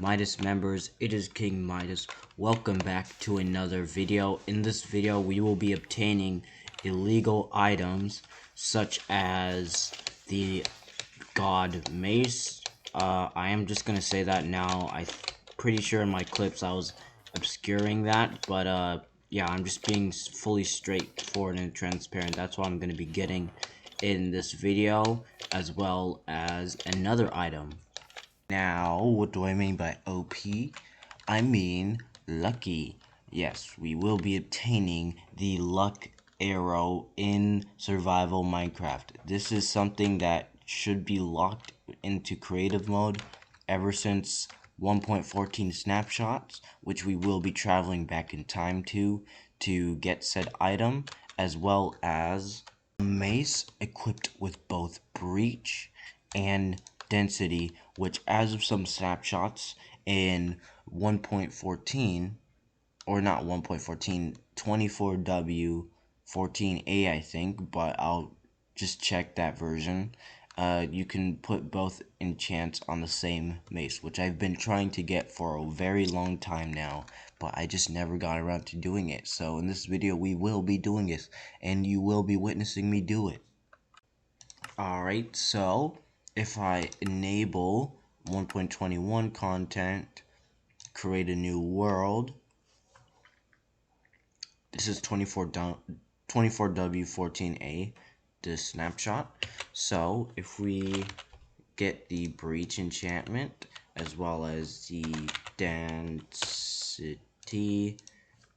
Midas members, it is King Midas. Welcome back to another video. In this video, we will be obtaining illegal items such as the God Mace. I am just gonna say that now. I'm pretty sure in my clips I was obscuring that, but yeah, I'm just being fully straightforward and transparent. That's what I'm gonna be getting in this video, as well as another item. Now, what do I mean by OP? I mean lucky. Yes, we will be obtaining the luck arrow in survival Minecraft. This is something that should be locked into creative mode ever since 1.14 snapshots, which we will be traveling back in time to get said item, as well as a mace equipped with both breach and density, which as of some snapshots in 1.14, or not 1.14, 24W 14A I think, but I'll just check that version. You can put both enchants on the same mace, which I've been trying to get for a very long time now, but I just never got around to doing it. So in this video we will be doing this, and you will be witnessing me do it. Alright, so if I enable 1.21 content, create a new world, this is 24W14A, this snapshot. So if we get the breach enchantment, as well as the density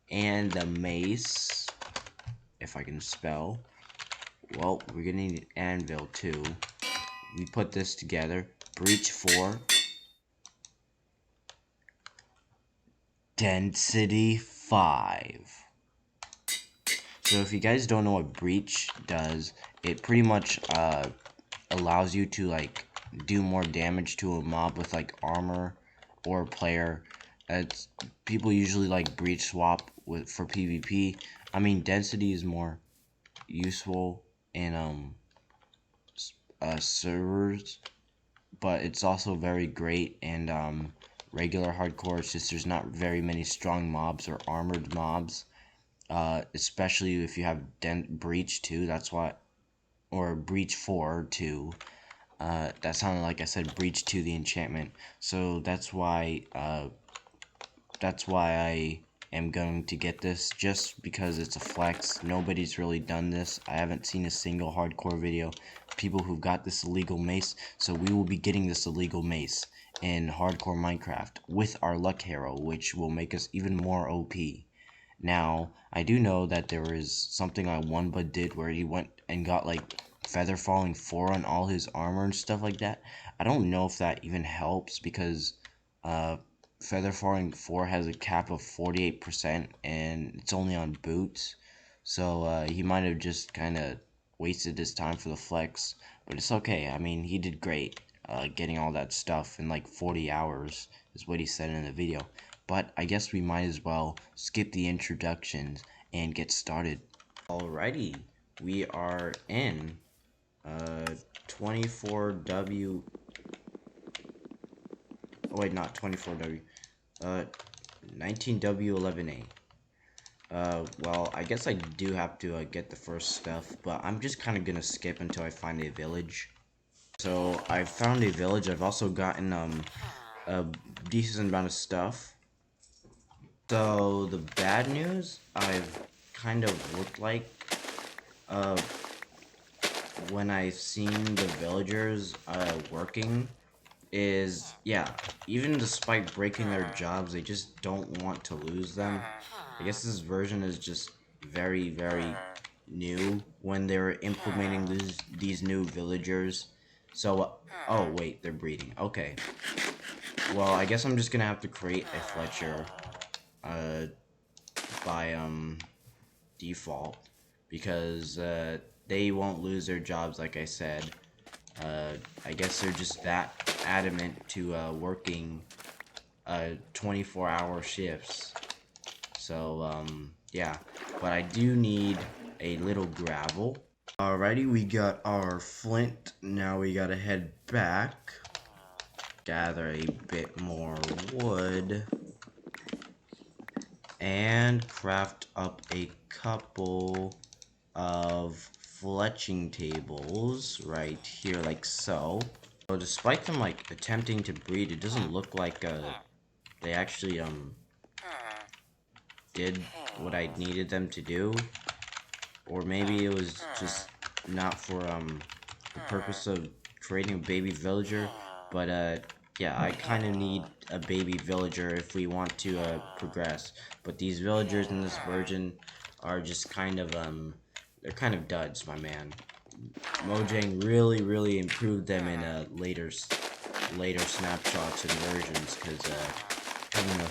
and the mace, if I can spell, well, we're gonna need an anvil too. We put this together, breach 4, density 5. So if you guys don't know what breach does, it pretty much allows you to like do more damage to a mob with like armor or player. It's people usually like breach swap for PvP. I mean, density is more useful in servers, but it's also very great in regular hardcore. It's just there's not very many strong mobs or armored mobs, especially if you have breach 2. That's why, or breach 4 too. That sounded like I said breach 2 the enchantment. So that's why I am going to get this, just because it's a flex. Nobody's really done this. I haven't seen a single hardcore video people who got this illegal mace, so we will be getting this illegal mace in hardcore Minecraft with our luck arrow, which will make us even more OP. Now, I do know that there is something OneBud did where he went and got like feather falling 4 on all his armor and stuff like that. I don't know if that even helps, because feather falling 4 has a cap of 48% and it's only on boots. So he might have just kind of wasted his time for the flex, but it's okay. I mean, he did great getting all that stuff in like 40 hours is what he said in the video. But I guess we might as well skip the introductions and get started. Alrighty, we are in 24W. Oh wait, not 24W. 19W11A. Well, I guess I do have to get the first stuff, but I'm just kind of gonna skip until I find a village. So I found a village. I've also gotten a decent amount of stuff. So the bad news I've kind of looked like when I've seen the villagers working is, yeah, even despite breaking their jobs, they just don't want to lose them. I guess this version is just very, very new when they were implementing these new villagers. So, oh wait, they're breeding. Okay. Well, I guess I'm just gonna have to create a Fletcher by default, because they won't lose their jobs, like I said. I guess they're just that adamant to working 24-hour shifts. So yeah, but I do need a little gravel. Alrighty, we got our flint. Now we gotta head back, gather a bit more wood and craft up a couple of fletching tables right here, like so. So despite them like attempting to breed, it doesn't look like they actually did what I needed them to do, or maybe it was just not for the purpose of creating a baby villager. But yeah, I kind of need a baby villager if we want to progress. But these villagers in this version are just kind of they're kind of duds, my man. Mojang really improved them in later snapshots and versions, because having a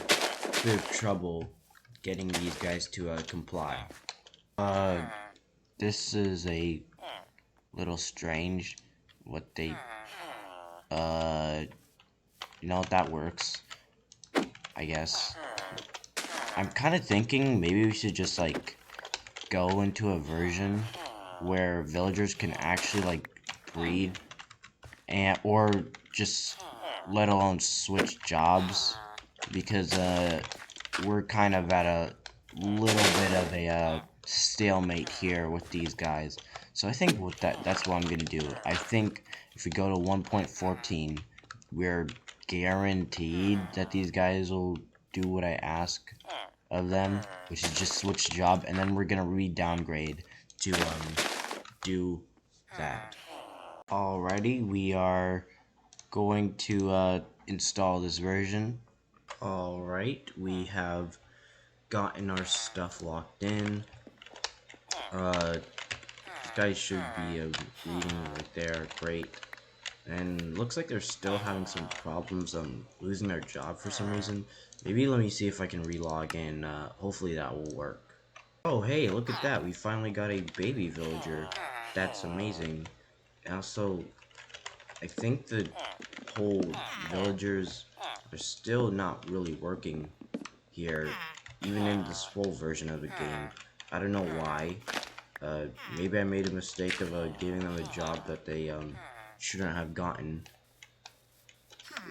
bit of trouble getting these guys to comply. This is a little strange. What they, you know, that works, I guess. I'm kind of thinking maybe we should just like go into a version where villagers can actually like breed, and or just let alone switch jobs, because we're kind of at a little bit of a stalemate here with these guys. So I think with that's what I'm gonna do. I think if we go to 1.14, we're guaranteed that these guys will do what I ask of them, which is just switch job, and then we're gonna re-downgrade to do that. Alrighty, we are going to install this version. Alright, we have gotten our stuff locked in. These guys should be reading right there. Great. And looks like they're still having some problems losing their job for some reason. Maybe let me see if I can relog in. Hopefully that will work. Oh hey, look at that. We finally got a baby villager. That's amazing. And also, I think the whole villagers are still not really working here, even in this full version of the game. I don't know why. Maybe I made a mistake of giving them a job that they shouldn't have gotten.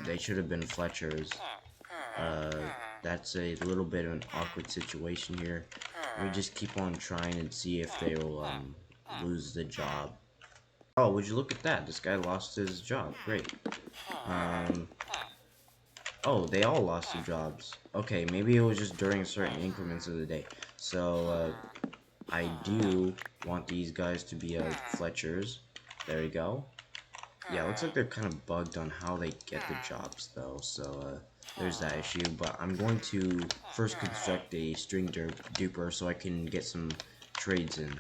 They should have been Fletchers. That's a little bit of an awkward situation here. We just keep on trying and see if they will lose the job. Oh, would you look at that? This guy lost his job. Great. Oh, they all lost their jobs. Okay, maybe it was just during certain increments of the day. So, I do want these guys to be Fletchers. There we go. Yeah, looks like they're kind of bugged on how they get the jobs, though. So, there's that issue. But I'm going to first construct a string duper so I can get some trades in.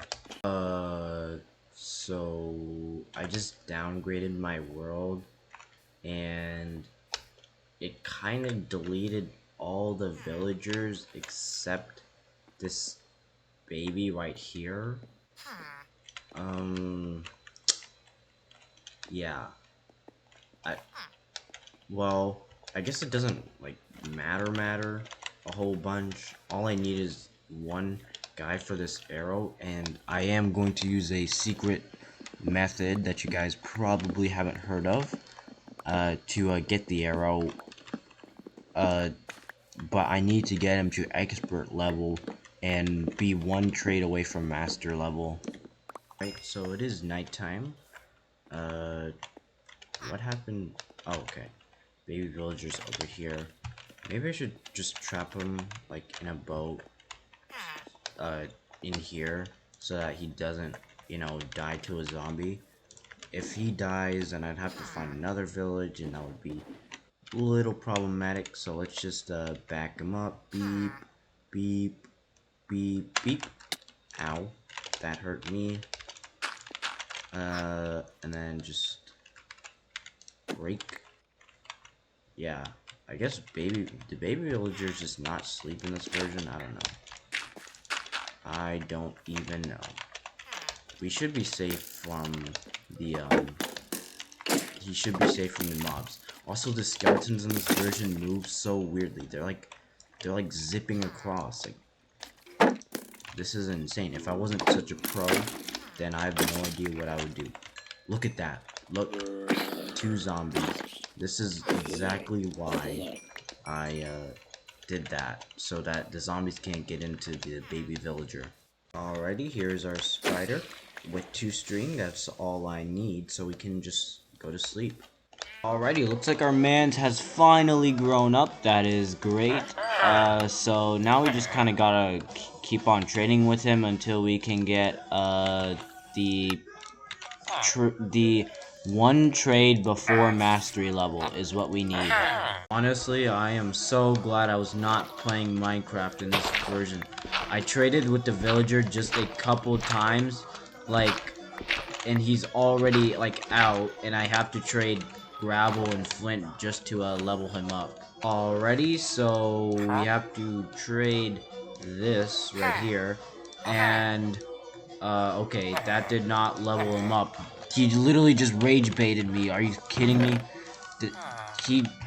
So I just downgraded my world, and it kind of deleted all the villagers except this baby right here. Yeah. Well, I guess it doesn't like matter a whole bunch. All I need is one guy for this arrow, and I am going to use a secret method that you guys probably haven't heard of to get the arrow, but I need to get him to expert level and be one trade away from master level. Right, so it is nighttime. What happened? Oh, okay. Baby villagers over here. Maybe I should just trap him like in a boat in here so that he doesn't, you know, die to a zombie. If he dies, then I'd have to find another village, and that would be a little problematic. So let's just back him up. Beep, beep, beep, beep. Ow, that hurt me. And then just break. Yeah, I guess the baby villagers just not sleep in this version. I don't know. I don't even know. We should be safe from the he should be safe from the mobs. Also, the skeletons in this version move so weirdly. They're like zipping across. Like, this is insane. If I wasn't such a pro, then I have no idea what I would do. Look at that. Look, 2 zombies. This is exactly why I did that so that the zombies can't get into the baby villager. Alrighty, here's our spider with 2 string. That's all I need, so we can just go to sleep. Alrighty, looks like our man has finally grown up. That is great. So now we just kind of gotta keep on trading with him until we can get the one trade before mastery level is what we need. Honestly, I am so glad I was not playing Minecraft in this version. I traded with the villager just a couple times, and he's already, out, and I have to trade gravel and flint just to, level him up. Alrighty, so we have to trade this right here, and, okay, that did not level him up. He literally just rage baited me. Are you kidding me? It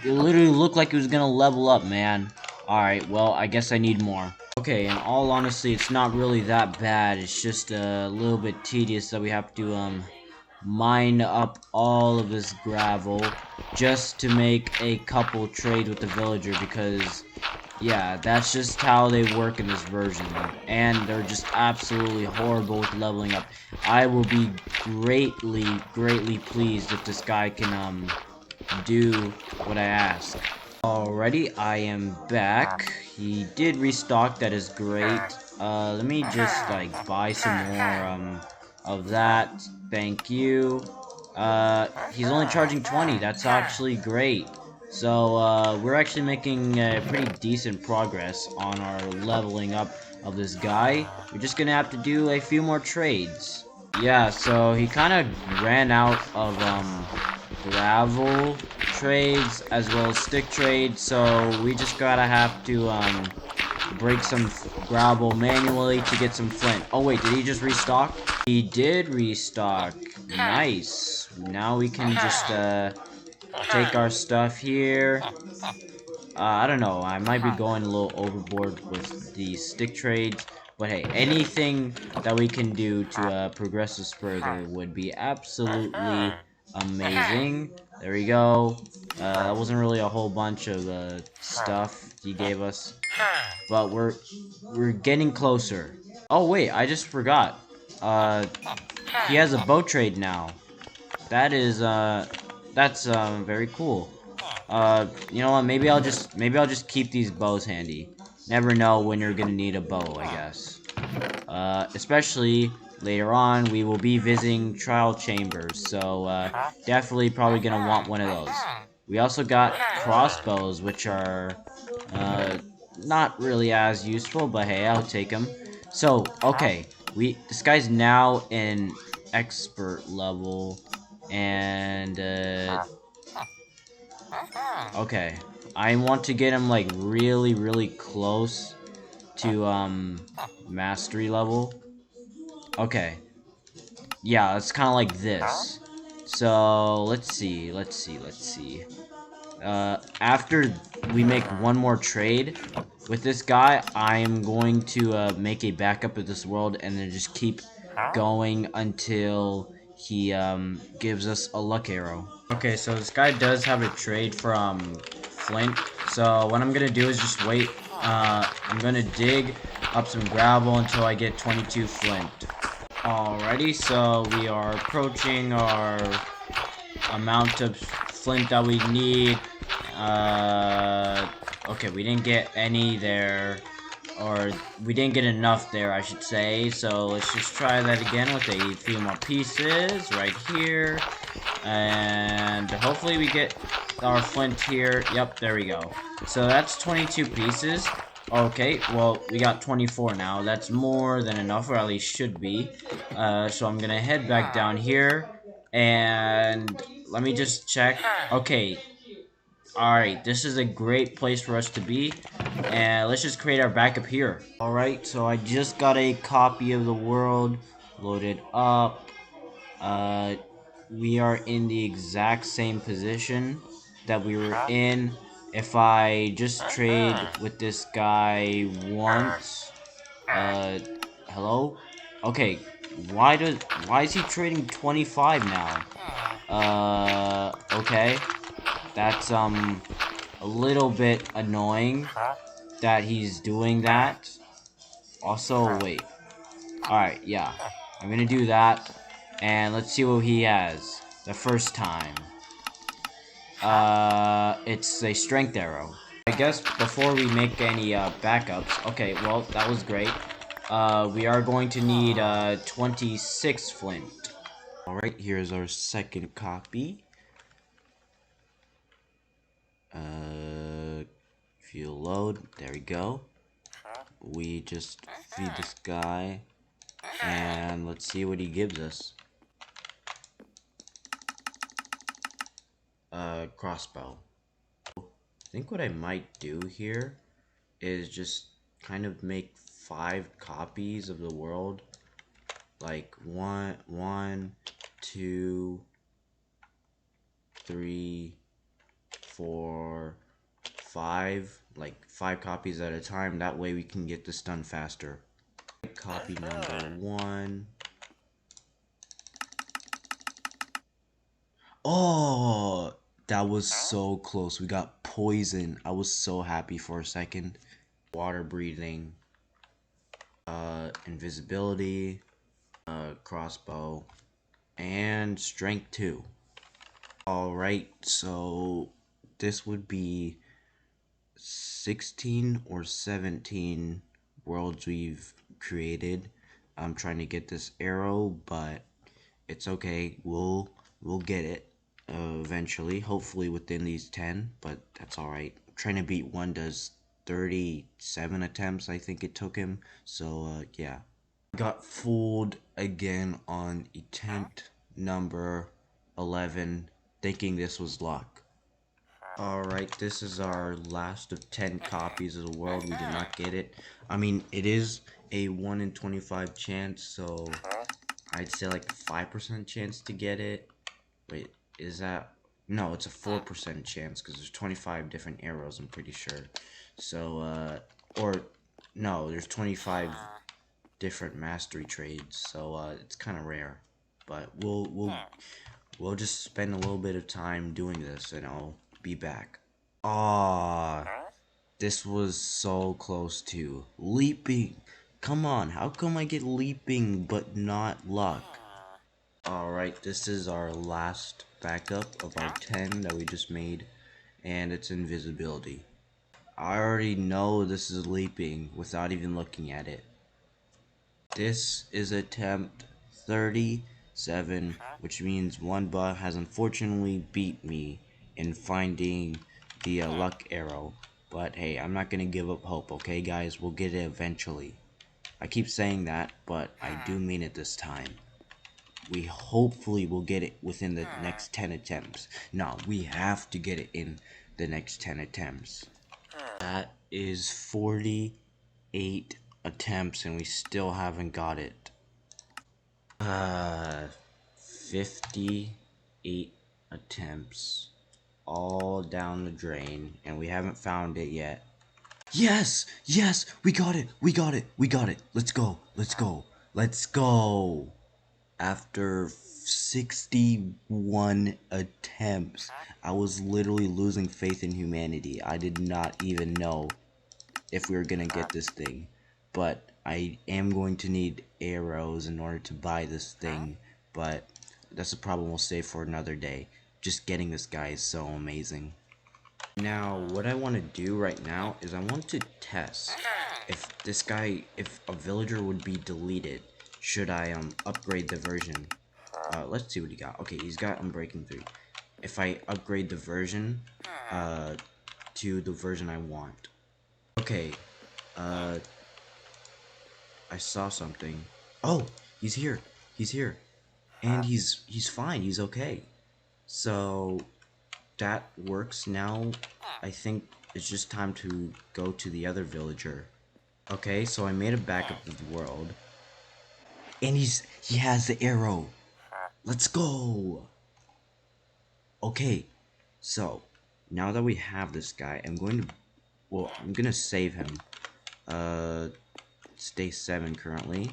literally looked like he was gonna level up, man. Alright, well, I guess I need more. Okay, in all honesty, it's not really that bad. It's just a little bit tedious that we have to, mine up all of this gravel just to make a couple trade with the villager because, yeah, that's just how they work in this version. And they're just absolutely horrible with leveling up. I will be greatly pleased if this guy can, do what I ask. Alrighty, I am back. He did restock, that is great. Let me just, buy some more, of that. Thank you. He's only charging 20, that's actually great. So, we're actually making pretty decent progress on our leveling up of this guy. We're just gonna have to do a few more trades. Yeah, so he kind of ran out of, gravel trades as well as stick trades, so we just gotta have to break some gravel manually to get some flint. Oh wait, did he just restock? He did restock. Nice. Now we can just take our stuff here. I don't know, I might be going a little overboard with the stick trades, but hey, anything that we can do to progress this further would be absolutely amazing. There we go. That wasn't really a whole bunch of stuff he gave us, but we're getting closer. Oh wait, I just forgot. He has a bow trade now. That is that's very cool. You know what? Maybe I'll just keep these bows handy. Never know when you're gonna need a bow, I guess. Especially later on, we will be visiting trial chambers, so definitely probably gonna want one of those. We also got crossbows, which are not really as useful, but hey, I'll take them. So, okay, this guy's now in expert level, and okay, I want to get him like really close to mastery level. Okay, yeah, it's kind of like this. So let's see. After we make one more trade with this guy, I'm going to make a backup of this world and then just keep going until he gives us a luck arrow. Okay, so this guy does have a trade from flint. So what I'm gonna do is just wait. I'm gonna dig up some gravel until I get 22 flint. Alrighty, so we are approaching our amount of flint that we need. Okay, we didn't get any there, or we didn't get enough there, I should say. So let's just try that again with a few more pieces right here, and hopefully we get our flint here. Yep, there we go. So that's 22 pieces. Okay, well, we got 24 now. That's more than enough, or at least should be. So I'm gonna head back down here, and let me just check. Okay. Alright, this is a great place for us to be, and let's just create our backup here. Alright, so I just got a copy of the world loaded up. We are in the exact same position that we were in. If I just trade with this guy once, hello? Okay, why is he trading 25 now? Okay. That's a little bit annoying that he's doing that. Also, wait. Alright, yeah. I'm gonna do that. And let's see what he has the first time. It's a strength arrow. I guess before we make any backups, okay, well, that was great. We are going to need 26 flint. Alright, here's our second copy. If you load, there we go. We just feed this guy, and let's see what he gives us. Crossbow. I think what I might do here is just kind of make 5 copies of the world, like one, 2, 3, 4, 5, like 5 copies at a time. That way we can get this done faster. Copy number 1. Oh, that was so close. We got poison. I was so happy for a second. Water breathing, invisibility, crossbow, and strength 2. Alright, so this would be 16 or 17 worlds we've created. I'm trying to get this arrow, but it's okay. We'll get it eventually, hopefully within these 10, but that's alright. Trying to beat one does 37 attempts, I think it took him, so yeah. Got fooled again on attempt number 11, thinking this was luck. Alright, this is our last of 10 copies of the world. We did not get it. I mean, it is a 1 in 25 chance, so I'd say like 5% chance to get it. Wait, is that... No, it's a 4% chance, because there's 25 different arrows, I'm pretty sure. So, or... No, there's 25 different mastery trades, so, it's kind of rare. But we'll just spend a little bit of time doing this, and I'll be back. This was so close to leaping. Come on, how come I get leaping but not luck? Alright, this is our last backup of our 10 that we just made, and it's invisibility. I already know this is leaping without even looking at it. This is attempt 37, which means one bot has unfortunately beat me in finding the luck arrow. But hey, I'm not gonna give up hope, okay guys? We'll get it eventually. I keep saying that, but I do mean it this time. We hopefully will get it within the next 10 attempts. No, we have to get it in the next 10 attempts. That is 48 attempts and we still haven't got it. 58 attempts all down the drain and we haven't found it yet. Yes, yes, we got it. Let's go. After 61 attempts, I was literally losing faith in humanity. I did not even know if we were gonna get this thing, but I am going to need arrows in order to buy this thing, but that's a problem we'll save for another day. Just getting this guy is so amazing. Now, what I want to do right now is I want to test if this guy, if a villager would be deleted, should I upgrade the version. Let's see what he got. Okay, he's got Unbreaking 3. If I upgrade the version to the version I want. Okay, I saw something. Oh, he's here. And he's fine. He's okay. So that works now. I think it's just time to go to the other villager. Okay, so I made a backup of the world. And he has the arrow. Let's go. Okay, so now that we have this guy, I'm gonna save him. It's day 7 currently.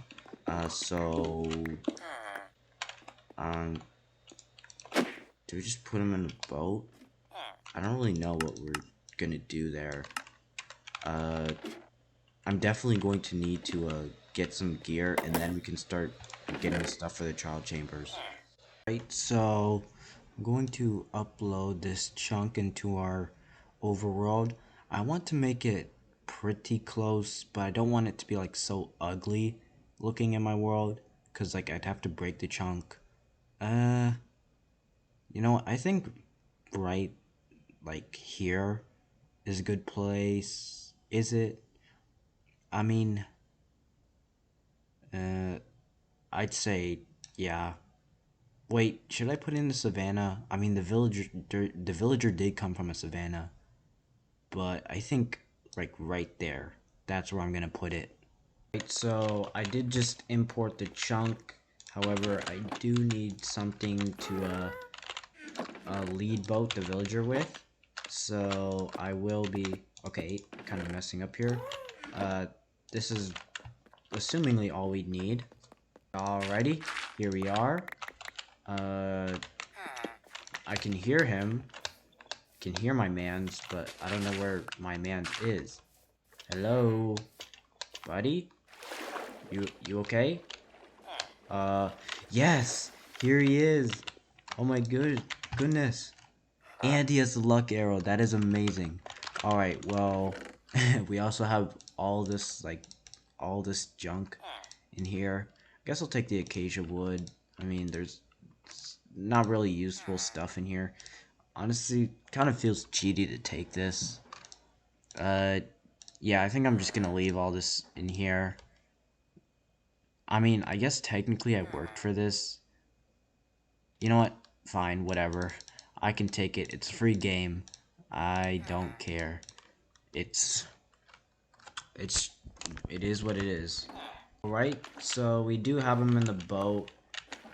Do we just put him in the boat? I don't really know what we're gonna do there. I'm definitely going to need to get some gear, and then we can start getting the stuff for the child chambers. Right, so I'm going to upload this chunk into our overworld. I want to make it pretty close, but I don't want it to be like so ugly looking in my world, because like I'd have to break the chunk. You know what, I think right like here is a good place. Is it? I mean, I'd say yeah. Wait, should I put in the savannah? I mean, the villager did come from a savannah, but I think like right there, that's where I'm gonna put it. Right, so I did just import the chunk. However, I do need something to lead boat the villager with. So I will be okay. Kind of messing up here. This is assumingly all we need. Alrighty, here we are. I can hear him. Can hear my man's, but I don't know where my man's is. Hello, buddy? You okay? Yes, here he is. Oh my goodness. And he has the luck arrow. That is amazing. Alright, well, we also have all this, like, all this junk in here. I guess I'll take the acacia wood. I mean, there's not really useful stuff in here. Honestly, kind of feels cheaty to take this. Yeah, I think I'm just gonna leave all this in here. I mean, I guess technically I worked for this. You know what? Fine, whatever. I can take it. It's a free game. I don't care. It is what it is. Alright, so we do have him in the boat.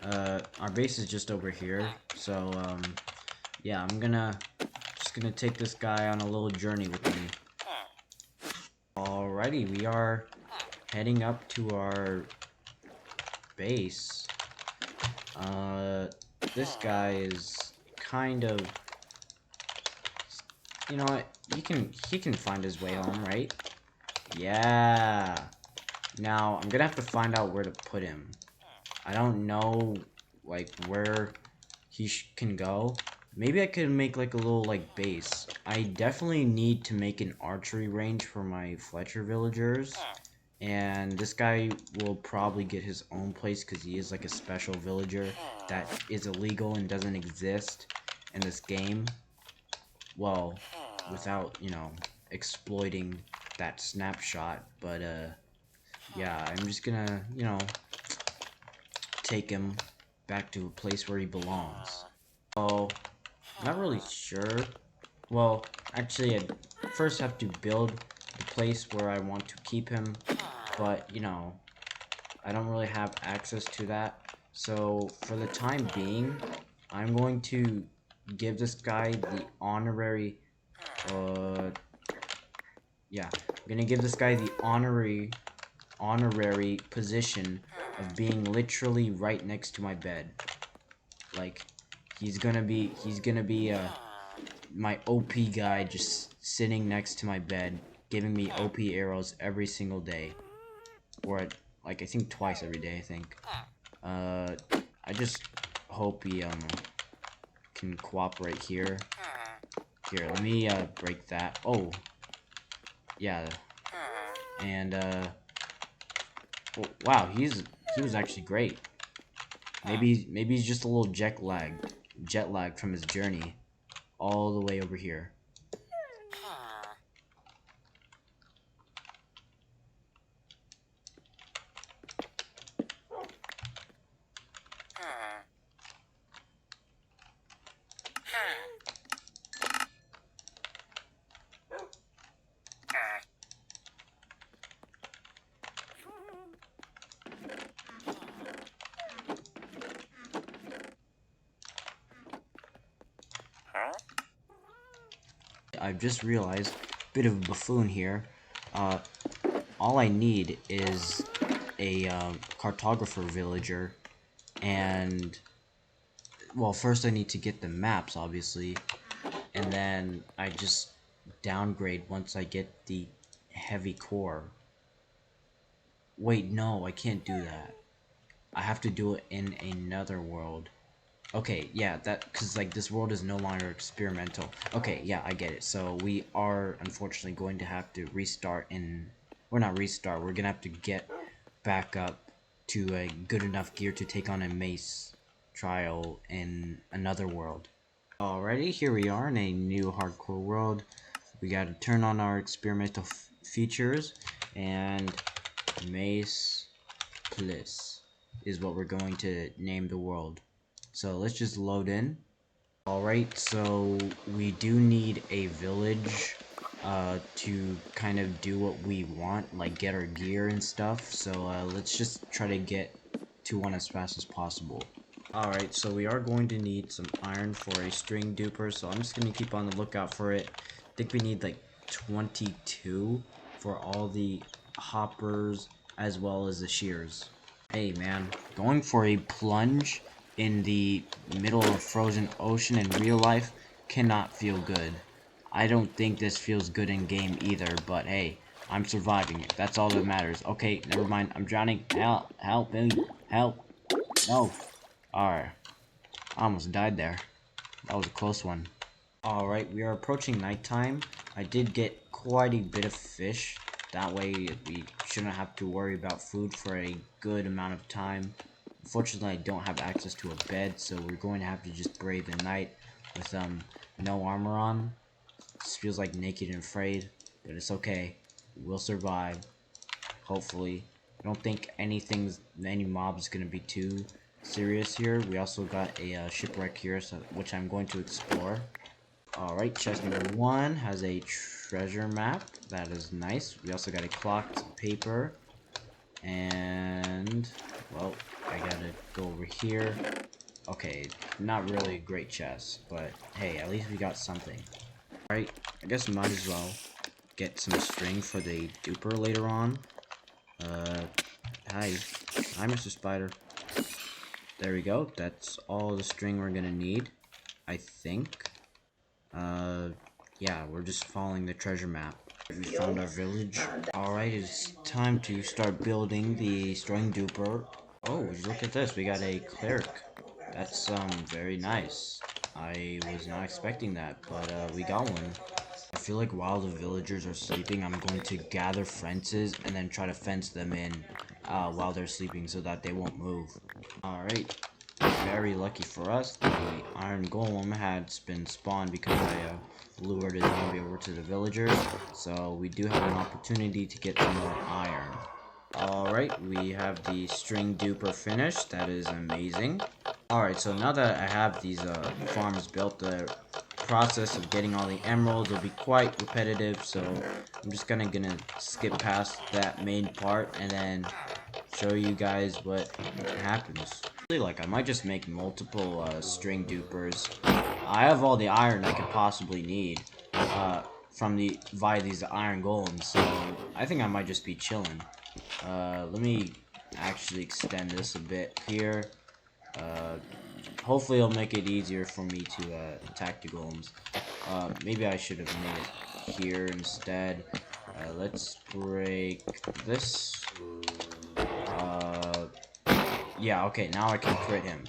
Our base is just over here. So, yeah, I'm just gonna take this guy on a little journey with me. Alrighty, we are heading up to our base. This guy is kind of, you know what, he can find his way home, right? Yeah. Now, I'm gonna have to find out where to put him. I don't know, like, where he can go. Maybe I could make, like, a little, like, base. I definitely need to make an archery range for my Fletcher villagers. And this guy will probably get his own place because he is, like, a special villager that is illegal and doesn't exist in this game. Well, without, you know, exploiting that snapshot. But, yeah, I'm just gonna, you know, take him back to a place where he belongs. So, not really sure. Well, actually, I first have to build the place where I want to keep him, but, you know, I don't really have access to that. So, for the time being, I'm going to give this guy the honorary, yeah, I'm gonna give this guy the honorary position of being literally right next to my bed. Like, he's gonna be my OP guy just sitting next to my bed, giving me OP arrows every single day. Or, like, I think twice every day, I think. I just hope he, can cooperate here. Here, let me, break that. Oh. Yeah. And, well, wow, he was actually great. Maybe he's just a little jet lag from his journey all the way over here. I've just realized, bit of a buffoon here. All I need is a cartographer villager, and well, first I need to get the maps, obviously, and then I just downgrade once I get the heavy core. Wait, no, I can't do that. I have to do it in another world. Okay, yeah, because like this world is no longer experimental. Okay, yeah, I get it. So we are unfortunately going to have to restart or not restart, we're gonna have to get back up to a good enough gear to take on a mace trial in another world. Alrighty, here we are in a new hardcore world. We gotta turn on our experimental features, and Mace Bliss is what we're going to name the world. So let's just load in. Alright, so we do need a village to kind of do what we want, like get our gear and stuff. So let's just try to get to one as fast as possible. Alright, so we are going to need some iron for a string duper, so I'm just going to keep on the lookout for it. I think we need like 22 for all the hoppers as well as the shears. Hey man, going for a plunge in the middle of frozen ocean in real life cannot feel good. I don't think this feels good in game either, but hey, I'm surviving it. That's all that matters. Okay, never mind. I'm drowning. Help, help me, help. No. Alright. I almost died there. That was a close one. Alright, we are approaching nighttime. I did get quite a bit of fish. That way we shouldn't have to worry about food for a good amount of time. Unfortunately, I don't have access to a bed, so we're going to have to just brave the night with no armor on. This feels like naked and afraid, but it's okay. We'll survive. Hopefully. I don't think any mob is going to be too serious here. We also got a shipwreck here, which I'm going to explore. Alright, chest number 1 has a treasure map. That is nice. We also got a clocked paper. And, well, I gotta go over here. Okay, not really a great chest, but hey, at least we got something. Alright, I guess might as well get some string for the duper later on. Hi, Mr. Spider. There we go. That's all the string we're gonna need, I think. Yeah, we're just following the treasure map. We found our village. Alright, it's time to start building the string duper. Oh, look at this. We got a cleric. That's, very nice. I was not expecting that, but, we got one. I feel like while the villagers are sleeping, I'm going to gather fences and then try to fence them in while they're sleeping so that they won't move. Alright, very lucky for us, the iron golem had been spawned because I lured a zombie over to the villagers, so we do have an opportunity to get some more iron. Alright, we have the string duper finished. That is amazing. Alright, so now that I have these farms built, the process of getting all the emeralds will be quite repetitive, so I'm just gonna skip past that main part and then show you guys what happens. Like, I might just make multiple string dupers. I have all the iron I could possibly need via these iron golems, so I think I might just be chilling. Let me actually extend this a bit here. Hopefully it'll make it easier for me to attack the golems. Maybe I should have made it here instead. Let's break this. Yeah, okay, now I can crit him.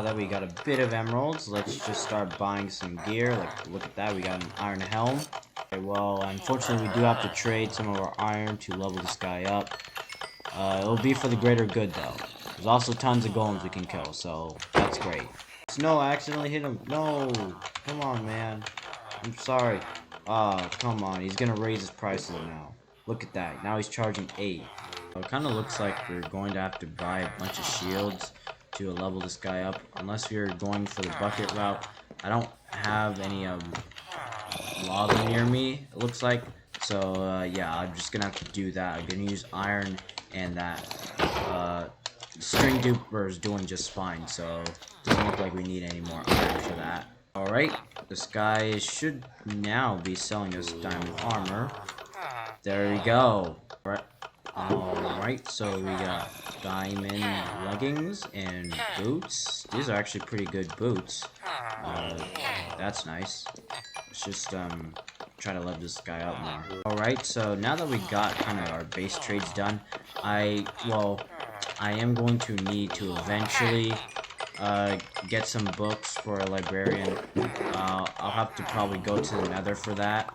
that we got a bit of emeralds, let's just start buying some gear. Like, look at that, we got an iron helm. Okay, well, unfortunately, we do have to trade some of our iron to level this guy up. It'll be for the greater good, though. There's also tons of golems we can kill, so that's great. No, I accidentally hit him. No, come on, man. I'm sorry. Oh, come on. He's gonna raise his prices now. Look at that. Now he's charging 8. So it kind of looks like we're going to have to buy a bunch of shields to level this guy up. Unless we're going for the bucket route. I don't have any lava near me, it looks like. So, yeah, I'm just gonna have to do that. I'm gonna use iron and that. String duper is doing just fine, so it doesn't look like we need any more iron for that. Alright, this guy should now be selling us diamond armor. There we go. Alright, so we got diamond leggings and boots. These are actually pretty good boots. That's nice. Let's just try to level this guy up more. Alright, so now that we got kind of our base trades done, I am going to need to eventually get some books for a librarian. I'll have to probably go to the nether for that.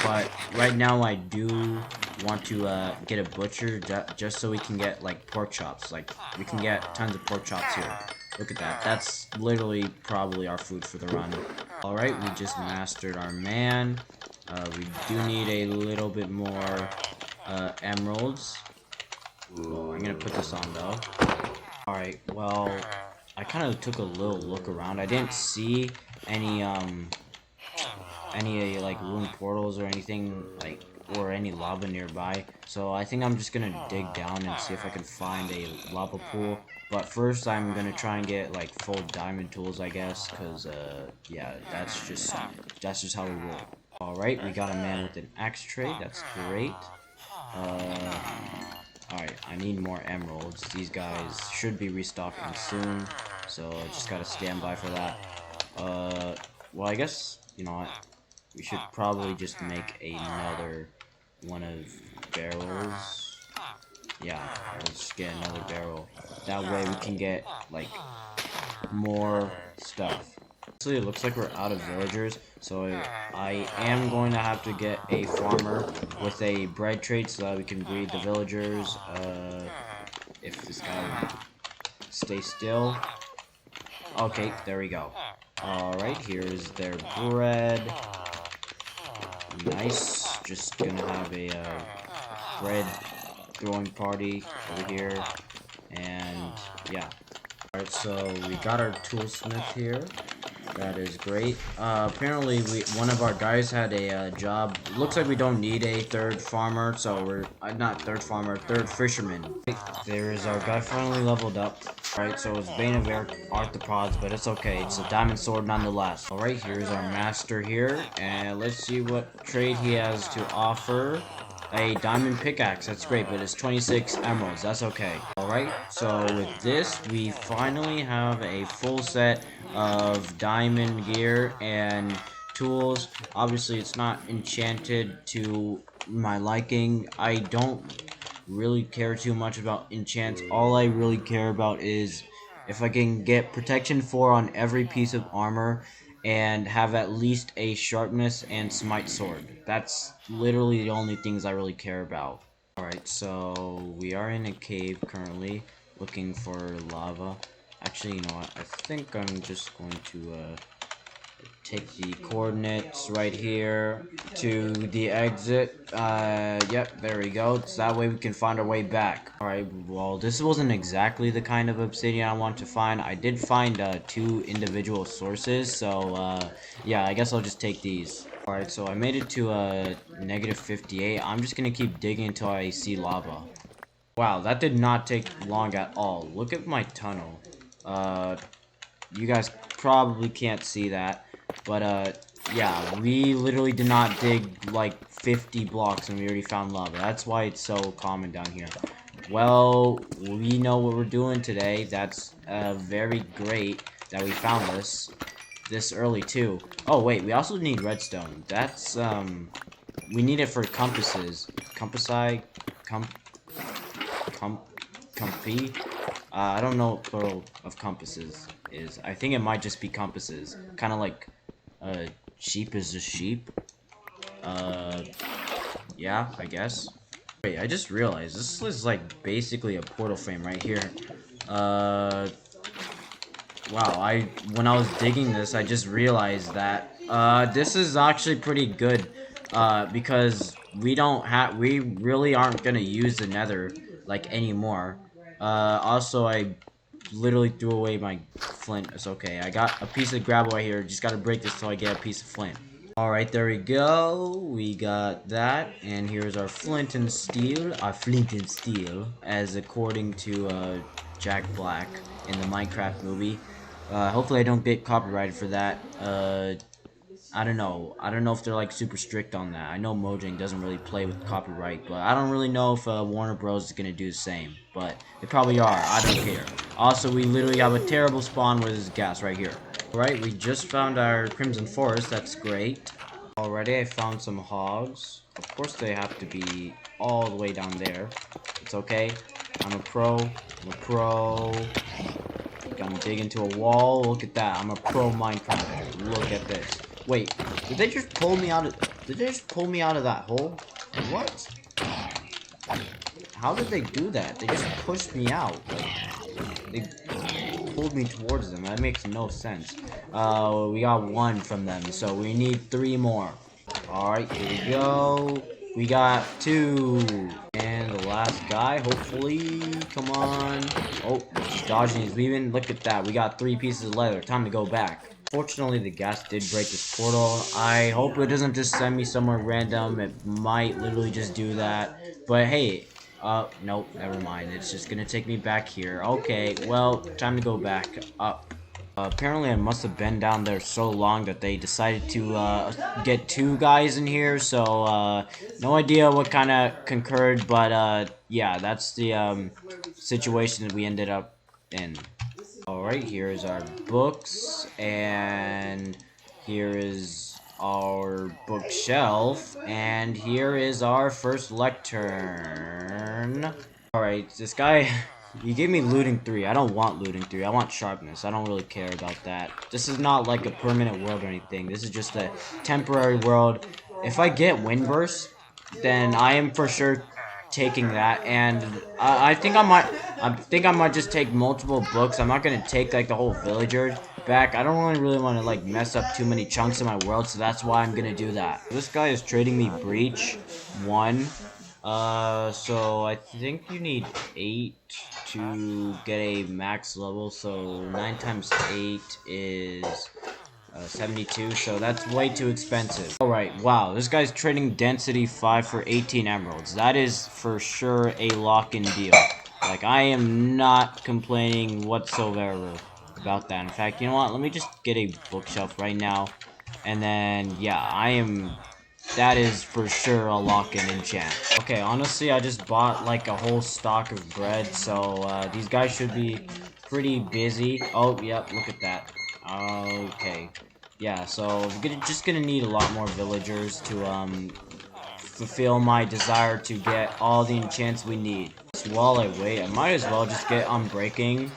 But right now I do want to get a butcher just so we can get like pork chops. Like we can get tons of pork chops here. Look at that. That's literally probably our food for the run. Alright, we just mastered our man. We do need a little bit more emeralds. Oh, I'm gonna put this on though. Alright, well, I kind of took a little look around. I didn't see any like ruined portals or anything like, or any lava nearby. So I think I'm just gonna dig down and see if I can find a lava pool. But first I'm gonna try and get like full diamond tools, I guess, cause yeah, that's just how we roll. Alright, we got a man with an axe trade. That's great. Alright, I need more emeralds. These guys should be restocking soon, so I just gotta stand by for that. Well, I guess, you know what? We should probably just make another one of barrels. Yeah, let's just get another barrel. That way we can get, like, more stuff. Actually, it looks like we're out of villagers, so I am going to have to get a farmer with a bread trade so that we can breed the villagers. If this guy would stay still. Okay, there we go. Alright, here's their bread. Nice. Just gonna have a bread throwing party over here. And yeah. Alright, so we got our toolsmith here. That is great. Apparently, one of our guys had a job. Looks like we don't need a third farmer, so we're not third farmer, third fisherman. There is our guy finally leveled up. Alright, so it's Bane of Arthropods, but it's okay. It's a diamond sword nonetheless. Alright, here's our master here, and let's see what trade he has to offer. A diamond pickaxe, that's great, but it's 26 emeralds, that's okay. Alright, so with this, we finally have a full set of diamond gear and tools. Obviously, it's not enchanted to my liking. I don't really care too much about enchants. All I really care about is if I can get protection 4 on every piece of armor and have at least a sharpness and smite sword. That's literally the only things I really care about. Alright, so we are in a cave currently, looking for lava. Actually, you know what, I think I'm just going to take the coordinates right here to the exit. Yep, there we go. So that way we can find our way back. Alright, well, this wasn't exactly the kind of obsidian I want to find. I did find 2 individual sources, so yeah, I guess I'll just take these. Alright, so I made it to negative 58. I'm just gonna keep digging until I see lava. Wow, that did not take long at all. Look at my tunnel. You guys probably can't see that. But, yeah, we literally did not dig, like, 50 blocks and we already found lava. That's why it's so common down here. Well, we know what we're doing today. That's, very great that we found this early, too. Oh, wait, we also need redstone. That's, we need it for compasses. Compy? I don't know what plural of compasses is. I think it might just be compasses. Kind of like, sheep is a sheep. Yeah, I guess. Wait, I just realized this is like basically a portal frame right here. Wow, when I was digging this, I just realized that this is actually pretty good because we really aren't gonna use the nether like anymore. Also, I literally threw away my flint. It's okay. I got a piece of gravel right here. Just gotta break this so I get a piece of flint. Alright, there we go. We got that. And here's our flint and steel. Our flint and steel, as according to Jack Black in the Minecraft movie. Hopefully I don't get copyrighted for that. I don't know. I don't know if they're like super strict on that. I know Mojang doesn't really play with copyright, but I don't really know if Warner Bros is gonna do the same. But they probably are. I don't care. Also, we literally have a terrible spawn with gas right here. Alright, we just found our Crimson Forest. That's great. Already, I found some hogs. Of course, they have to be all the way down there. It's okay. I'm a pro. I'm a pro. Gonna dig into a wall. Look at that. I'm a pro Minecraft. Look at this. Wait, did they just pull me out of? Did they just pull me out of that hole? What? How did they do that? They just pushed me out. Like, they pulled me towards them. That makes no sense. We got one from them, so we need 3 more. Alright, here we go. We got 2. And the last guy, hopefully. Come on. Oh, he's dodging, he's leaving. Look at that. We got 3 pieces of leather. Time to go back. Fortunately, the gas did break this portal. I hope it doesn't just send me somewhere random. It might literally just do that. But hey, nope, never mind. It's just gonna take me back here. Okay, well, time to go back up. Apparently, I must have been down there so long that they decided to get 2 guys in here. So, no idea what kind of concurred, but yeah, that's the situation that we ended up in. Alright, here is our books, and here is our bookshelf, and here is our first lectern. Alright, this guy, he gave me looting 3. I don't want looting 3, I want sharpness. I don't really care about that. This is not like a permanent world or anything. This is just a temporary world. If I get Windburst, then I am for sure taking that, and I think I might just take multiple books. I'm not gonna take like the whole villager back. I don't really want to like mess up too many chunks of my world, so that's why I'm gonna do that. This guy is trading me breach 1. So I think you need 8 to get a max level. So 9 times 8 is 72, so that's way too expensive. Alright, wow, this guy's trading density 5 for 18 emeralds. That is for sure a lock-in deal. Like, I am not complaining whatsoever about that. In fact, you know what, let me just get a bookshelf right now. And then, yeah, that is for sure a lock-in enchant. Okay, honestly, I just bought like a whole stock of bread, so these guys should be pretty busy. Oh, yep, look at that. Okay. Yeah, so we're just gonna need a lot more villagers to fulfill my desire to get all the enchants we need. While I wait, I might as well just get Unbreaking.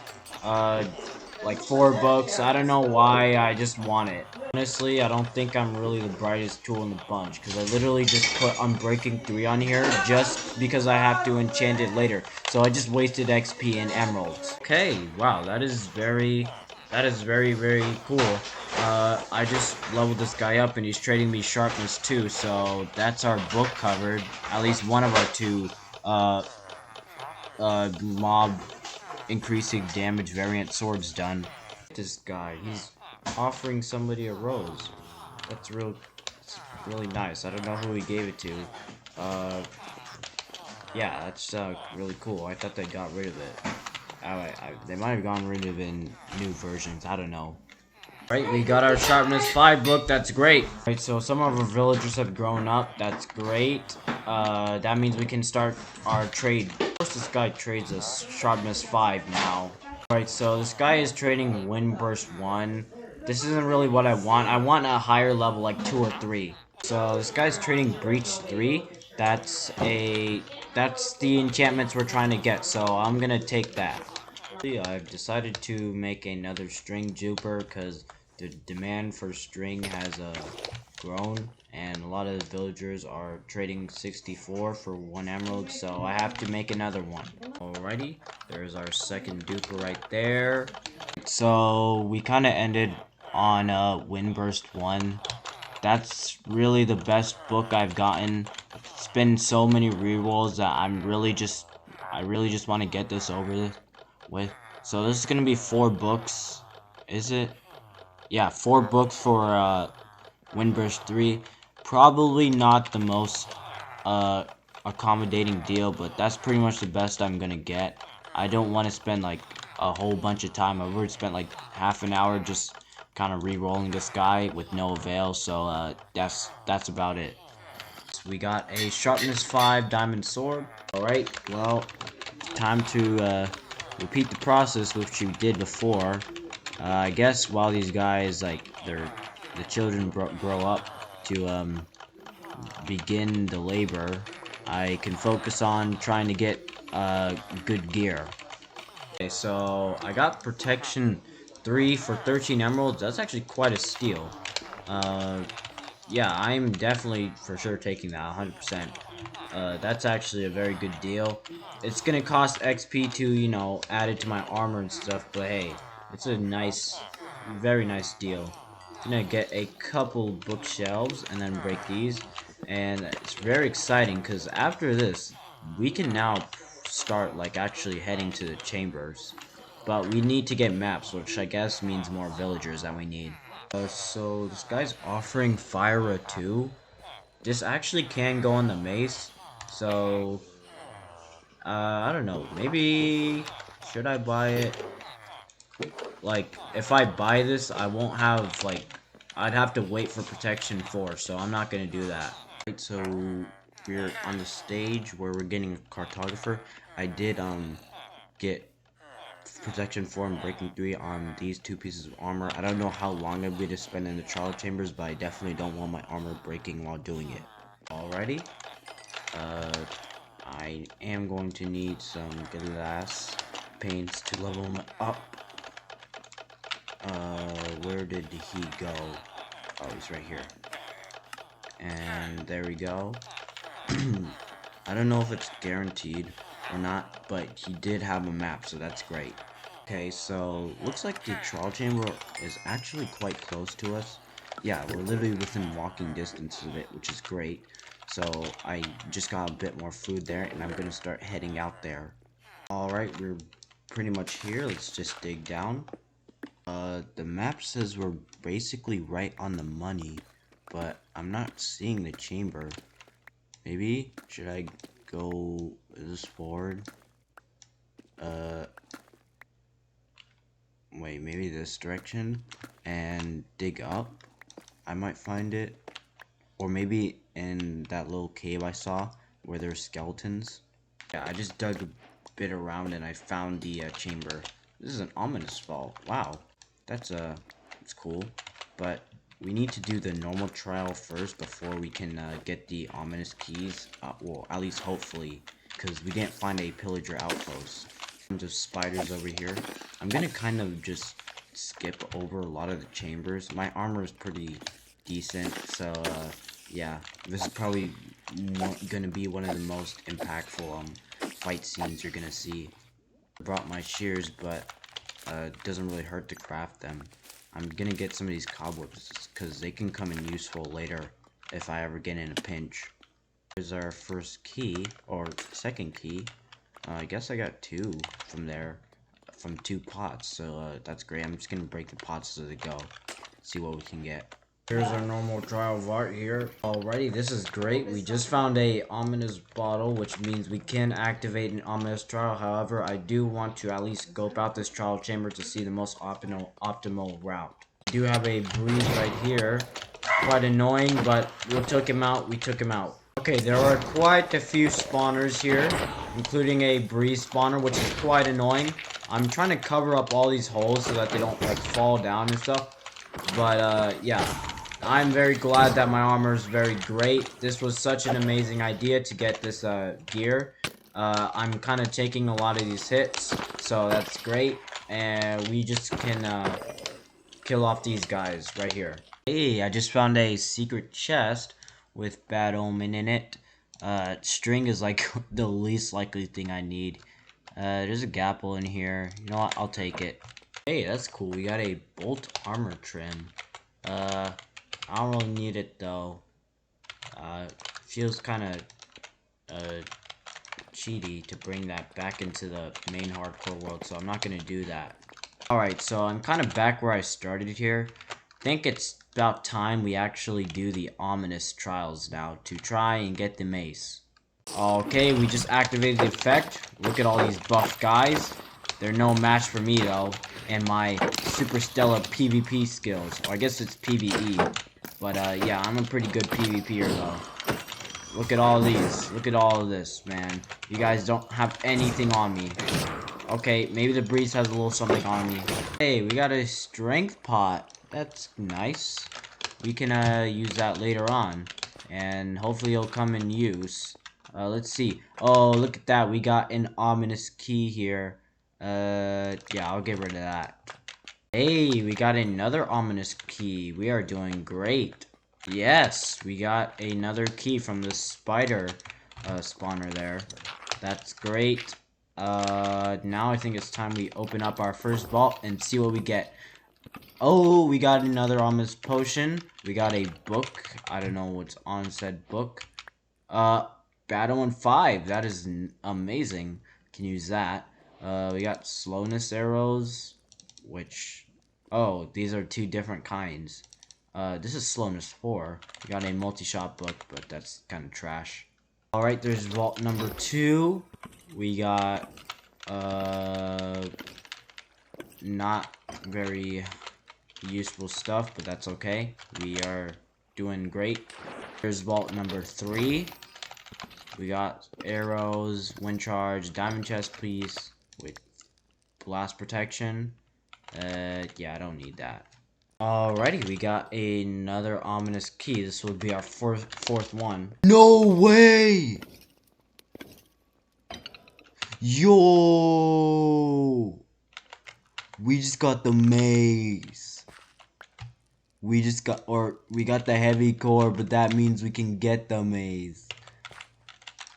Like 4 books. I don't know why, I just want it. Honestly, I don't think I'm really the brightest tool in the bunch, because I literally just put Unbreaking 3 on here just because I have to enchant it later. So I just wasted XP and emeralds. Okay, wow, that is very, very cool. I just leveled this guy up and he's trading me sharpness too, so that's our book covered. At least one of our 2 mob increasing damage variant swords done. This guy, he's offering somebody a rose. That's really nice. I don't know who he gave it to. Yeah, that's really cool. I thought they got rid of it. They might have gotten rid of it in new versions. I don't know. Right, we got our sharpness 5 book. That's great. Right, so some of our villagers have grown up. That's great. That means we can start our trade. Of course, this guy trades us sharpness 5 now. Alright, so this guy is trading Windburst 1. This isn't really what I want. I want a higher level, like 2 or 3. So this guy's trading breach 3. That's the enchantments we're trying to get. So I'm gonna take that. I've decided to make another string juper because the demand for string has grown, and a lot of the villagers are trading 64 for 1 emerald, so I have to make another one. Alrighty, there's our second duper right there. So we kind of ended on Windburst 1. That's really the best book I've gotten. It's been so many rerolls that I really just want to get this over with. So this is gonna be 4 books. Is it? Yeah, 4 books for Windburst 3. Probably not the most accommodating deal, but that's pretty much the best I'm gonna get. I don't want to spend like a whole bunch of time. I've already spent like half an hour just kind of re-rolling this guy with no avail, so that's about it. So we got a sharpness 5 diamond sword. Alright, well, time to repeat the process which we did before. I guess while these guys, like, the children grow up to begin the labor, I can focus on trying to get good gear. Okay, so I got protection 3 for 13 emeralds. That's actually quite a steal. Yeah, I'm definitely for sure taking that 100%. That's actually a very good deal. It's gonna cost XP to, you know, add it to my armor and stuff, but hey, it's a nice, very nice deal. I'm gonna get a couple bookshelves and then break these, and it's very exciting because after this, we can now start like actually heading to the chambers. But we need to get maps, which I guess means more villagers that we need. So this guy's offering Fire 2. This actually can go on the mace, so I don't know. Maybe should I buy it? Like, if I buy this, I won't have like I'd have to wait for protection 4, so I'm not gonna do that. Right, so we're on the stage where we're getting a cartographer. I did get protection 4 and breaking 3 on these 2 pieces of armor. I don't know how long I'll be to spend in the trial chambers, but I definitely don't want my armor breaking while doing it. Alrighty. I am going to need some glass paints to level him up. Where did he go? Oh, he's right here. And there we go. I don't know if it's guaranteed or not, but he did have a map, so that's great. Okay, so looks like the trial chamber is actually quite close to us. Yeah, we're literally within walking distance of it, which is great. So I just got a bit more food there, and I'm gonna start heading out there. Alright, we're pretty much here. Let's just dig down. The map says we're basically right on the money, but I'm not seeing the chamber. Maybe? Should I go this forward? Wait, maybe this direction and dig up. I might find it. Or maybe in that little cave I saw where there's skeletons. Yeah, I just dug a bit around and I found the chamber. This is an ominous vault. Wow, that's cool. But we need to do the normal trial first before we can get the ominous keys. Well, at least hopefully, because we didn't find a pillager outpost. Of spiders over here. I'm gonna kind of just skip over a lot of the chambers. My armor is pretty decent, so yeah, this is probably gonna be one of the most impactful fight scenes you're gonna see. I brought my shears, but it doesn't really hurt to craft them. I'm gonna get some of these cobwebs because they can come in useful later if I ever get in a pinch. Here's our first key, or second key. I guess I got 2 from there, from 2 pots, so that's great. I'm just gonna break the pots as they go, see what we can get. Here's our normal trial vault here. Alrighty, this is great. We just found a ominous bottle, which means we can activate an ominous trial. However, I do want to at least scope out this trial chamber to see the most optimal route. We do have a breeze right here. Quite annoying, but we took him out. Okay, there are quite a few spawners here, including a breeze spawner, which is quite annoying. I'm trying to cover up all these holes so that they don't like fall down and stuff. But yeah, I'm very glad that my armor is very great. This was such an amazing idea to get this gear. I'm kind of taking a lot of these hits, So that's great. And we just can kill off these guys right here. Hey, I just found a secret chest with Bad Omen in it. String is like the least likely thing I need. There's a gapple in here. You know what? I'll take it. Hey, that's cool. We got a bolt armor trim. I don't really need it though. Feels kind of cheaty to bring that back into the main hardcore world, so I'm not gonna do that. Alright, so I'm kind of back where I started here. I think it's about time we actually do the ominous trials now to try and get the mace. Okay, we just activated the effect. Look at all these buff guys. They're no match for me though, and my super stellar PvP skills. Or I guess it's PvE. But yeah, I'm a pretty good PvPer though. Look at all these. Look at all of this, man. You guys don't have anything on me. Okay, maybe the breeze has a little something on me. Hey, we got a strength pot. That's nice. We can use that later on. And hopefully it'll come in use. Let's see. Oh, look at that. We got an ominous key here. Yeah, I'll get rid of that. Hey, we got another ominous key. We are doing great. Yes, we got another key from the spider spawner there. That's great. Now I think it's time we open up our first vault and see what we get. Oh, we got another ominous potion. We got a book. I don't know what's on said book. Battle in 5. That is amazing. Can use that. We got slowness arrows, which... Oh, these are two different kinds. This is slowness 4. We got a multi-shot book, but that's kind of trash. Alright, there's vault number 2. We got, not very useful stuff, but that's okay. We are doing great. There's vault number 3. We got arrows, wind charge, diamond chest piece with blast protection. Yeah, I don't need that. Alrighty, we got another ominous key. This will be our fourth one. No way! Yo! We just got the mace. We got the heavy core, but that means we can get the mace.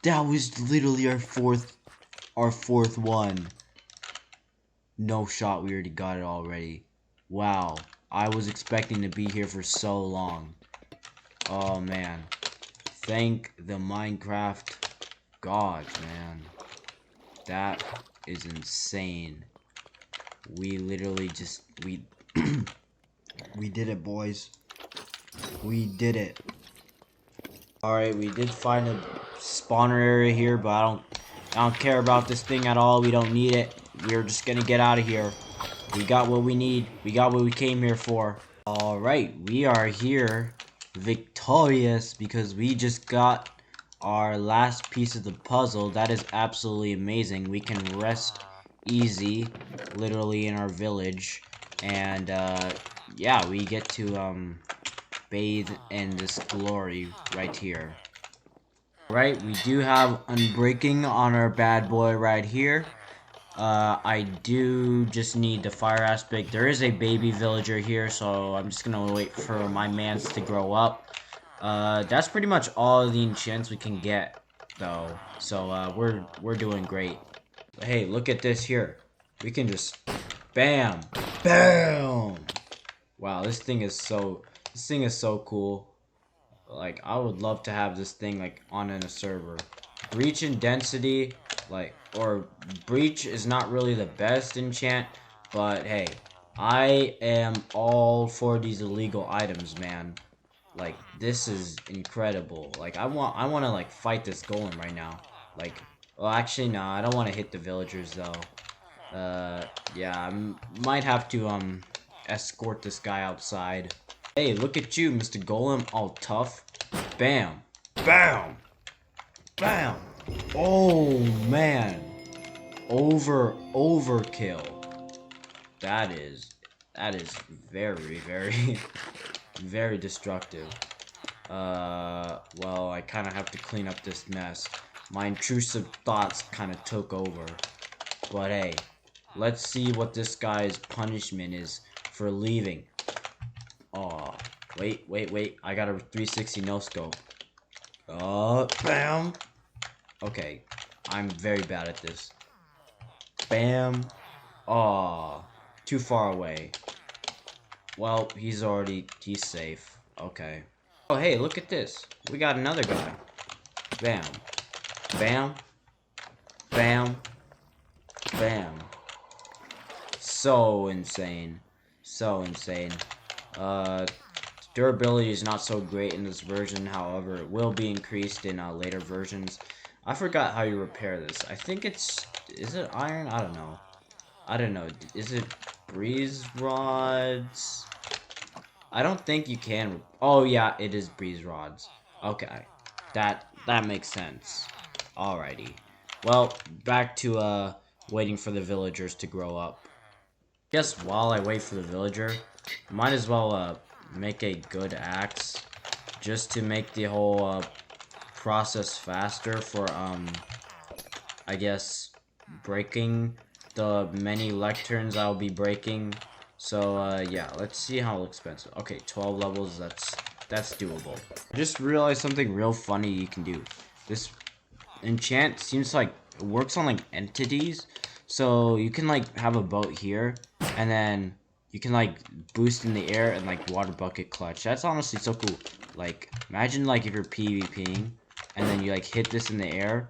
That was literally our fourth one. No shot, we already got it already. Wow. I was expecting to be here for so long. Oh man. Thank the Minecraft gods, man. That is insane. We literally just we did it, boys. We did it. Alright, we did find a spawner area here, but I don't care about this thing at all. We don't need it. We're just gonna get out of here. We got what we need. We got what we came here for. Alright, we are here victorious because we just got our last piece of the puzzle. That is absolutely amazing. We can rest easy, literally in our village. And, yeah, we get to, bathe in this glory right here. Right, we do have Unbreaking on our bad boy right here. I do just need the fire aspect. There is a baby villager here, so I'm just gonna wait for my mans to grow up. That's pretty much all of the enchants we can get, though. So, we're doing great. Hey, look at this here. We can just... Bam! BAM! Wow, this thing is so cool. Like, I would love to have this thing, like, on in a server. Breach and density... Like, or breach is not really the best enchant, but hey, I am all for these illegal items, man. Like, this is incredible. Like, I want to like fight this golem right now. Like, well, actually, no, I don't want to hit the villagers though. Yeah, I might have to escort this guy outside. Hey, look at you, Mr. Golem, all tough. Bam, bam, bam. Oh man, overkill. That is very very destructive. Well, I kind of have to clean up this mess. My intrusive thoughts kind of took over, but hey, let's see what this guy's punishment is for leaving. Oh, wait. I got a 360 no scope. Bam. Okay, I'm very bad at this. Bam. Oh, too far away. Well, he's safe. Okay. Oh, hey, look at this. We got another guy. Bam. Bam. Bam. Bam. So insane. So insane. Durability is not so great in this version, however, it will be increased in later versions. I forgot how you repair this. I think is it iron? I don't know. Is it breeze rods? I don't think you can. Oh yeah, it is breeze rods. Okay, that makes sense. Alrighty. Well, back to waiting for the villagers to grow up. Guess while I wait for the villager, might as well make a good axe, just to make the whole process faster for I guess breaking the many lecterns I'll be breaking. So yeah, let's see how expensive. Okay, 12 levels, that's doable. I just realized something real funny you can do. This enchant seems like it works on like entities. So you can like have a boat here, and then you can like boost in the air and like water bucket clutch. That's honestly so cool. Like imagine like if you're PvPing and then you like hit this in the air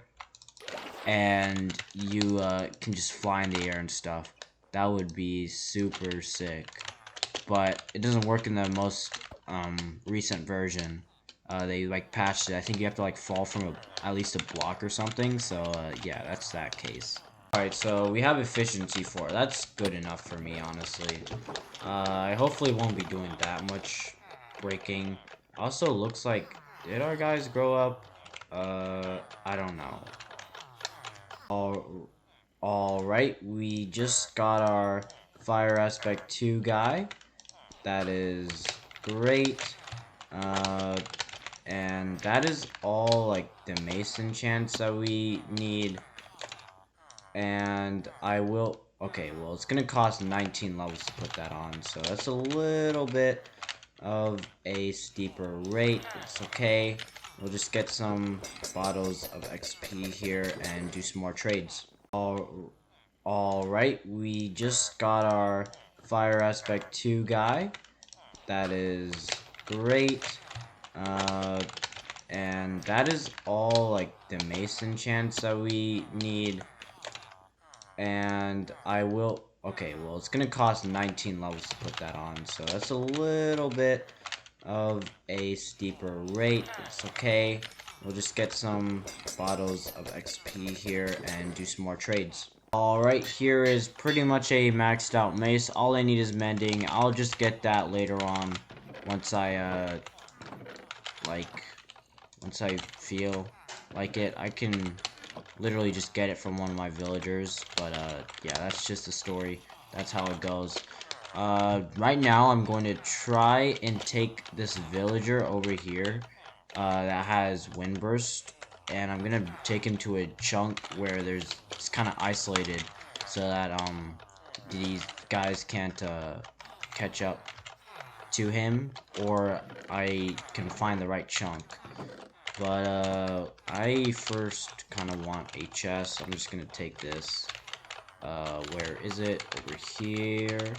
and you can just fly in the air and stuff. That would be super sick. But it doesn't work in the most recent version. They like patched it. I think you have to like fall from at least a block or something. So yeah, that's that case. Alright, so we have efficiency 4. That's good enough for me, honestly. I hopefully won't be doing that much breaking. Also, looks like, did our guys grow up? I don't know. Alright, we just got our Fire Aspect 2 guy. That is great. And that is all, like, the Mason chance that we need. And I will... Okay, well, it's gonna cost 19 levels to put that on, so that's a little bit of a steeper rate. It's okay. We'll just get some bottles of XP here and do some more trades. Alright, we just got our Fire Aspect 2 guy. That is great. And that is all, like, the Mason chance that we need. And I will... Okay, well, it's gonna cost 19 levels to put that on, so that's a little bit of a steeper rate. It's okay. We'll just get some bottles of XP here and do some more trades. Alright, here is pretty much a maxed out mace. All I need is mending. I'll just get that later on once I, once I feel like it. I can literally just get it from one of my villagers, but, yeah, that's just the story. That's how it goes. Right now, I'm going to try and take this villager over here, that has Windburst, and I'm gonna take him to a chunk where it's kind of isolated, so that, these guys can't, catch up to him, or I can find the right chunk. But, I first kind of want a chest. I'm just gonna take this. Where is it? Over here.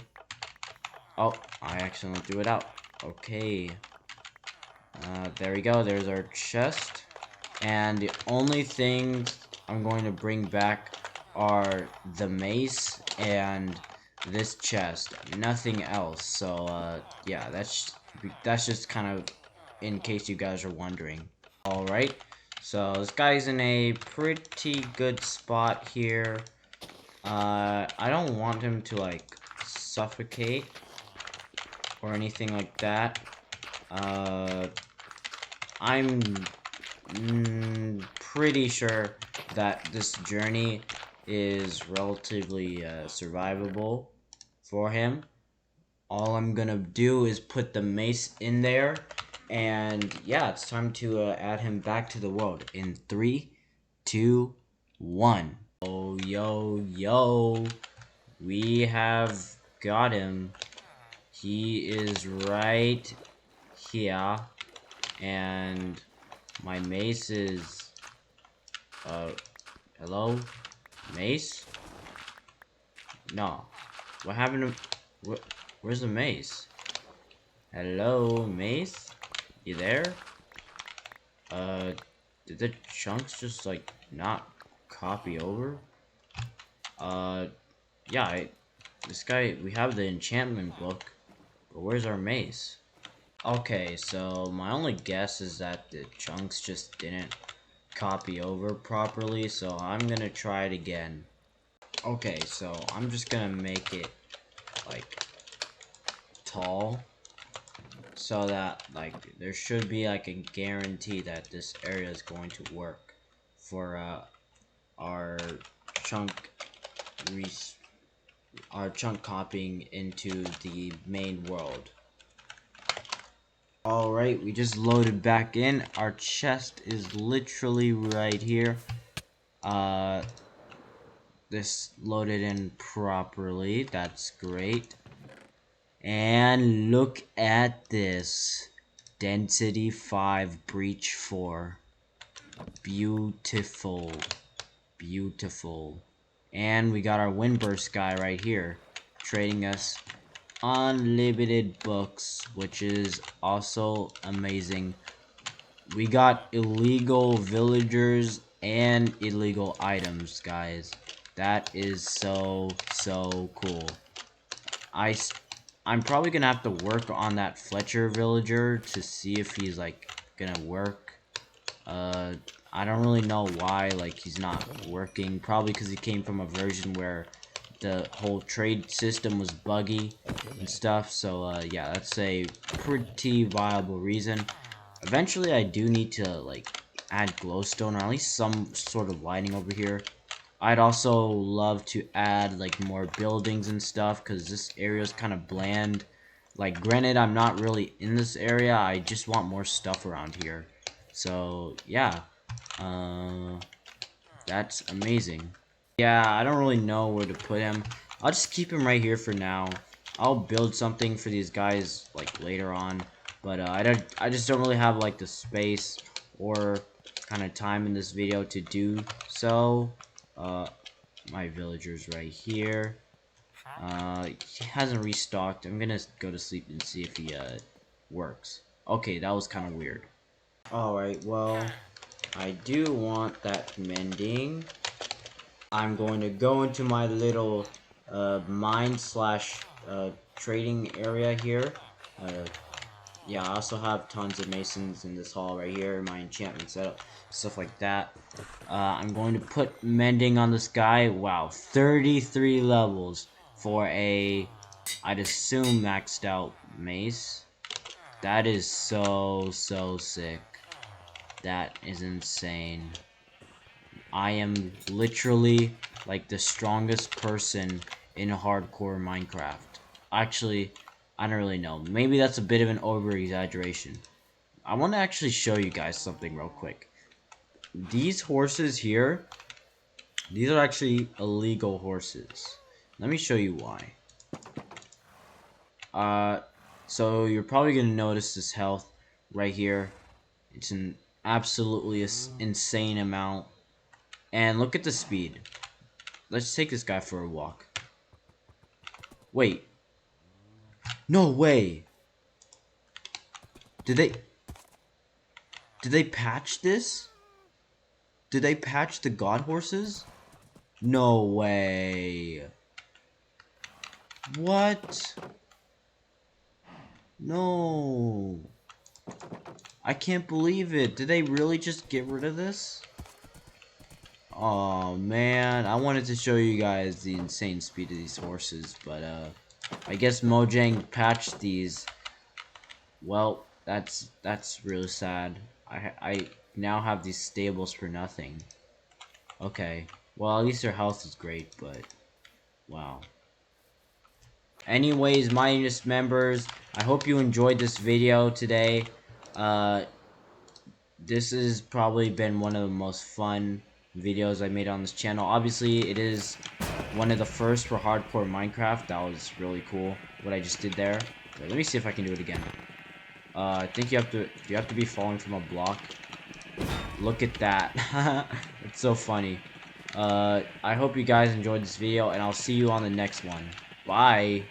Oh, I accidentally threw it out. Okay. There we go. There's our chest. And the only things I'm going to bring back are the mace and this chest. Nothing else. So, yeah, that's just kind of in case you guys are wondering. Alright. So, this guy's in a pretty good spot here. I don't want him to, like, suffocate or anything like that. I'm pretty sure that this journey is relatively survivable for him. All I'm gonna do is put the mace in there, and yeah, it's time to add him back to the world in 3, 2, 1. Oh, yo, We have got him. He is right here. And my mace is... hello? Mace? No. What happened to... Where's the mace? Hello, mace? You there? Did the chunks just, like, not copy over? Yeah, this guy, we have the enchantment book, but where's our mace? Okay, so my only guess is that the chunks just didn't copy over properly, so I'm gonna try it again. Okay, so I'm just gonna make it, like, tall, so that, like, there should be, like, a guarantee that this area is going to work for, our chunk copying into the main world. Alright, we just loaded back in. Our chest is literally right here. This loaded in properly. That's great. And look at this. Density 5, Breach 4. Beautiful. Beautiful. And we got our Windburst guy right here, trading us unlimited books, which is also amazing. We got illegal villagers and illegal items, guys. That is so cool. I'm probably gonna have to work on that Fletcher villager to see if he's like gonna work. I don't really know why like he's not working. Probably because he came from a version where the whole trade system was buggy and stuff. So yeah, that's a pretty viable reason. Eventually, I do need to like add glowstone or at least some sort of lighting over here. I'd also love to add like more buildings and stuff because this area is kind of bland. Like, granted, I'm not really in this area. I just want more stuff around here. So yeah, that's amazing. Yeah, I don't really know where to put him. I'll just keep him right here for now. I'll build something for these guys like later on, but I just don't really have like the space or kind of time in this video to do so. My villager's right here. He hasn't restocked. I'm gonna go to sleep and see if he works. Okay, that was kind of weird. Alright, well, I do want that mending. I'm going to go into my little mine slash trading area here. Yeah, I also have tons of masons in this hall right here, my enchantment setup, stuff like that. I'm going to put mending on this guy. Wow, 33 levels for a, I'd assume, maxed out mace. That is so sick. That is insane. I am literally like the strongest person in hardcore Minecraft. Actually, I don't really know. Maybe that's a bit of an over-exaggeration. I want to actually show you guys something real quick. These horses here, these are actually illegal horses. Let me show you why. So you're probably going to notice this health right here. It's an absolutely insane amount. And look at the speed. Let's take this guy for a walk. Wait. No way. Did they patch this? Did they patch the god horses? No way. What? No. I can't believe it. Did they really just get rid of this? Oh man, I wanted to show you guys the insane speed of these horses, but I guess Mojang patched these. Well, that's really sad. I now have these stables for nothing. Okay, well at least their health is great, but wow. Anyways, Minus members, I hope you enjoyed this video today. This has probably been one of the most fun videos I made on this channel. Obviously, it is one of the first for hardcore Minecraft. That was really cool, what I just did there. Wait, let me see if I can do it again. I think you have to be falling from a block. Look at that. It's so funny. I hope you guys enjoyed this video, and I'll see you on the next one. Bye.